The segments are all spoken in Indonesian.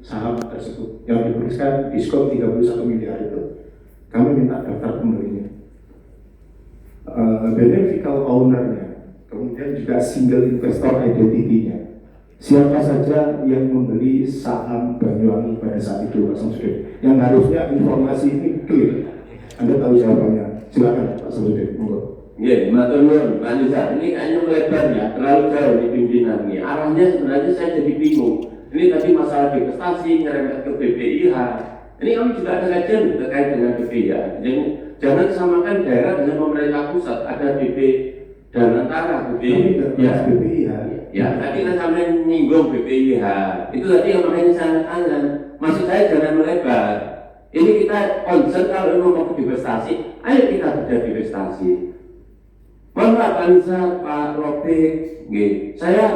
saham tersebut yang diberikan diskon 31 miliar itu, kami minta daftar pembelinya, beneficial ownernya, kemudian juga single investor identity-nya. Siapa saja yang membeli saham Banyuwangi pada saat itu, Pak Samsudin? Yang harusnya informasi ini clear. Anda tahu jawabannya. Silakan Pak Samsudin, monggo. Iya, matur nuwun, Pak Nisa. Ini kayaknya melebar ya, terlalu jauh di pimpinan ini. Arahnya sebenarnya saya jadi bingung. Ini tadi masalah divestasi, nyerempet ke BPIH. Ini kami juga ada kajian terkait dengan BPIH. Jadi jangan samakan daerah dengan pemerintah pusat. Ada BP dan antara BPIH. Ya, BPIH. Ya, tadi kan sampai nyinggung BPIH. Itu tadi yang makanya saya tanya. Maksud saya jangan melebar. Ini kita concern kalau mau divestasi, ayo kita bedah divestasi. Mohon Pak Nisa, Pak Robek, saya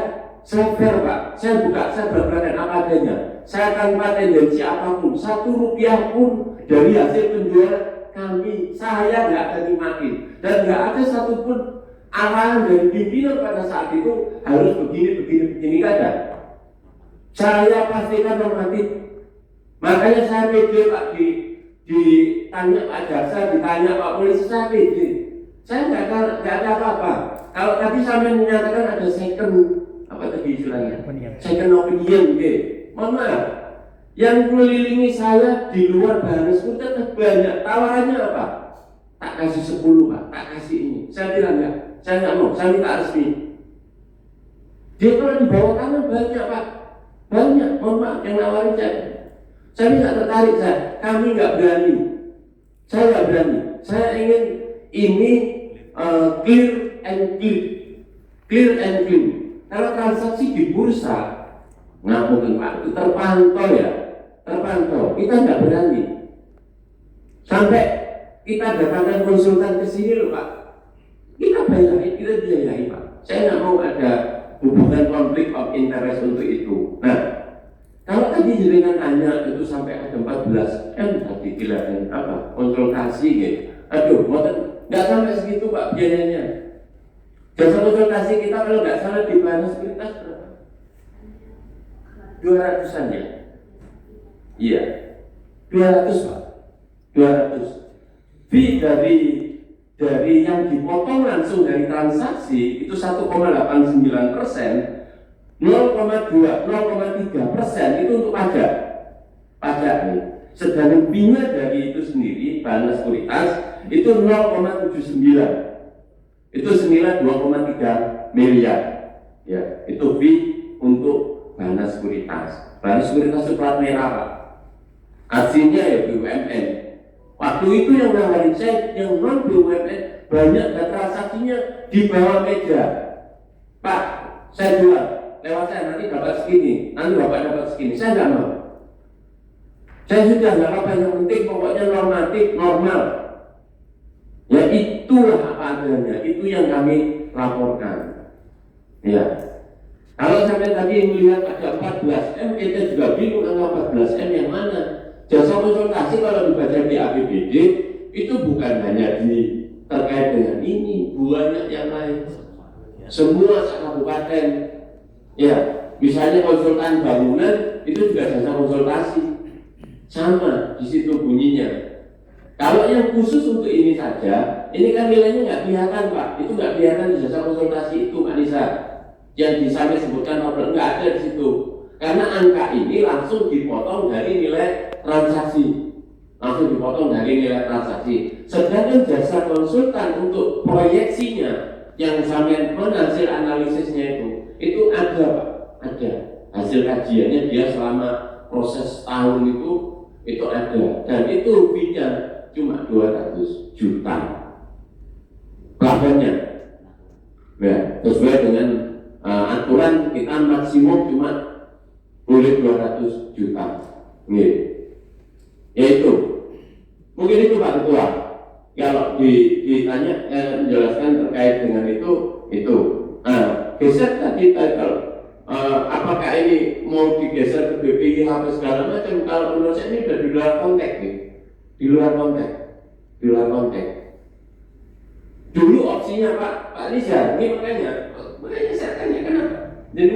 fair Pak, saya berperangkat apa adanya. Saya tanpa tendensi apapun, 1 rupiah pun dari hasil penjualan kami, saya nggak akan nikmatin. Dan nggak ada satupun arahan dari pimpinan pada saat itu harus begini kada. Saya pastikan normatif. Makanya saya pede Pak, ditanya Pak Jaksa, ditanya Pak Polisi, saya pede. Saya nggak ada apa-apa. Kalau tadi sampai menyatakan ada second istilahnya? Second opinion, mohon maaf. Yang melilingi saya di luar Bahanes pun tetap banyak. Tawarannya apa? Tak kasih 10 Pak, tak kasih ini. Saya bilang enggak, saya nggak mau, saya minta resmi. Dia kalau di bawah tangan banyak Pak, banyak. Mohon maaf, yang nawarin saya tidak tertarik kami nggak berani. Saya nggak berani. Saya ingin ini clear and clean. Kalau transaksi di bursa, mungkin Pak, itu terpantau ya, kita nggak berani. Sampai kita datangkan konsultan ke sini loh Pak, kita biayai Pak. Saya nggak mau ada hubungan konflik of interest untuk itu. Nah, kalau tadi jenengan tanya itu sampai ada 14 tadi dilakukan konsultasi gitu. Aduh, nggak sampai segitu Pak biayanya. Jasa konsultasi kita kalau nggak salah di Bahanes Sekuritas berapa? 200-an ya? Iya, 200 Pak, 200. Fee dari yang dipotong langsung dari transaksi itu 1,89%, 0,3% itu untuk pajak nih. Sedangkan bina dari itu sendiri Bahanes Sekuritas itu 0,79, itu senilai 2,3 miliar. Ya, itu fee untuk Bahanes Sekuritas. Bahanes Sekuritas itu plat merah Pak. Artinya ya BUMN. Waktu itu yang nawarin saya yang non BUMN banyak dan transaksinya di bawah meja. Pak, saya jual lewat saya nanti dapat segini, nanti Bapak dapat segini. Saya nggak mau. Saya sudah nggak apa-apa, yang penting pokoknya normatif, normal. Ya itulah apa adanya, itu yang kami laporkan. Ya. Kalau sampai tadi melihat ada 14M, kita juga bingung angka 14M yang mana. Jasa konsultasi kalau dibaca di APBD itu bukan hanya terkait dengan ini, banyak yang lain. Semua kabupaten, ya, misalnya konsultan bangunan itu juga jasa konsultasi, sama di situ bunyinya. Kalau yang khusus untuk ini saja, ini kan nilainya nggak kelihatan Pak, itu nggak kelihatan di jasa konsultasi itu Pak Nisa. Yang bisa disebutkan nggak ada di situ, karena angka ini langsung dipotong dari nilai transaksi, Sedangkan jasa konsultan untuk proyeksinya yang sampai hasil analisisnya itu ada Pak, ada hasil kajiannya dia selama proses tahun itu ada, dan itu rupiahnya cuma 200 juta plafonnya. Ya, sesuai dengan aturan kita maksimum cuma boleh 200 juta. Yaitu mungkin itu Pak Ketua. Kalau ditanya menjelaskan terkait dengan itu. Geser tadi kalau apakah ini mau digeser ke BPIH atau segala macam? Kalau menurut saya ini sudah di luar konteks nih. Di luar konteks. Dulu opsinya Pak Nisa, ini makanya saya tanya kenapa? Jadi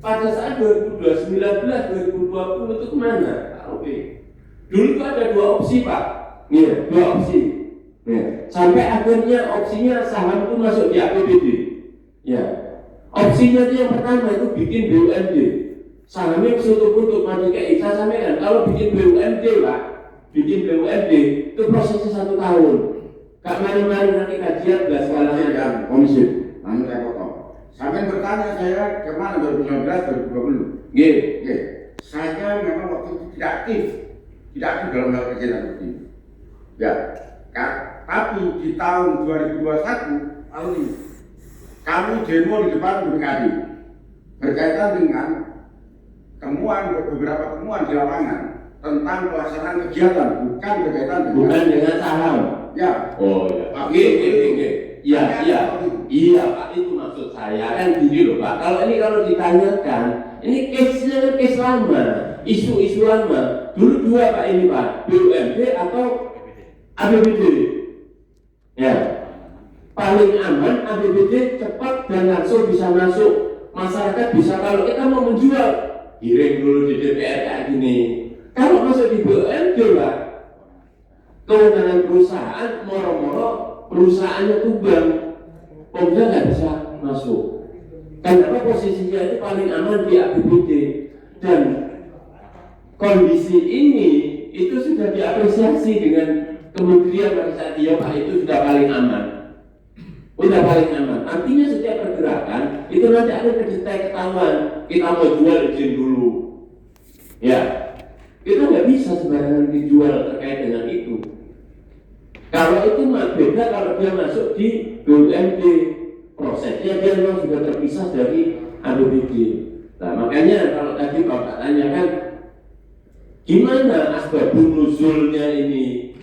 pada saat 2019, 2020 itu kemana? Oke. Dulu itu ada dua opsi Pak, dua opsi. Sampai akhirnya opsinya saham itu masuk di APBD. Ya. Opsinya itu yang pertama itu bikin BUMD. Sahamnya kesutup-kutup, maju kayak saya sampaikan. Kalau bikin BUMD Pak, bikin BUMD itu prosesnya 1 tahun. Kak mari-mari nanti kajian belas kali komisi. Nanti saya potong. Sampai bertanya saya kemana 2019, 2020. Oke. Saya memang waktu itu tidak aktif dalam hal kegiatan seperti ini. Ya, tapi di tahun 2021 tahun ini kami demo di depan BPKD berkaitan dengan beberapa temuan di lapangan tentang pelaksanaan kegiatan, bukan berkaitan dengan saham. Ya. Oh iya. Iya Pak, itu maksud saya kan gini loh Pak. Kalau ditanyakan, ini case lama, isu lama. Dulu dua Pak ini Pak, BUMD atau APBD. Ya. Paling aman APBD cepat dan langsung bisa masuk. Masyarakat bisa, kalau kita mau menjual, giring dulu di DPR kayak gini. Kalau masuk di BUMD Pak, kewenangan perusahaan moro-moro perusahaannya tumbang, pemuda nggak bisa masuk. Kenapa posisinya itu paling aman di APBD, dan kondisi ini itu sudah diapresiasi dengan kementerian pada saat dia Pak, itu sudah paling aman. Udah paling aman. Artinya setiap pergerakan itu nanti ada kedetek ketahuan. Kita mau jual izin dulu. Ya, kita nggak bisa sembarangan dijual terkait dengan itu. Kalau itu mah beda kalau dia masuk di BUMD, prosesnya dia memang sudah terpisah dari APBD. Nah makanya kalau tadi Bapak tanyakan gimana asbabun nuzulnya ini,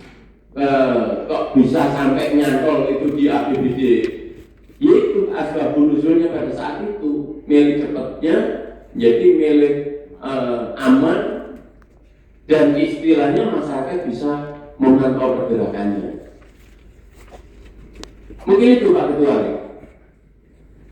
kok bisa sampai nyantol itu di APBD? Yaitu asbabun nuzulnya pada saat itu milih cepatnya, jadi milih aman, dan istilahnya masyarakat bisa memantau pergerakannya. Mungkin itu Pak Ketua.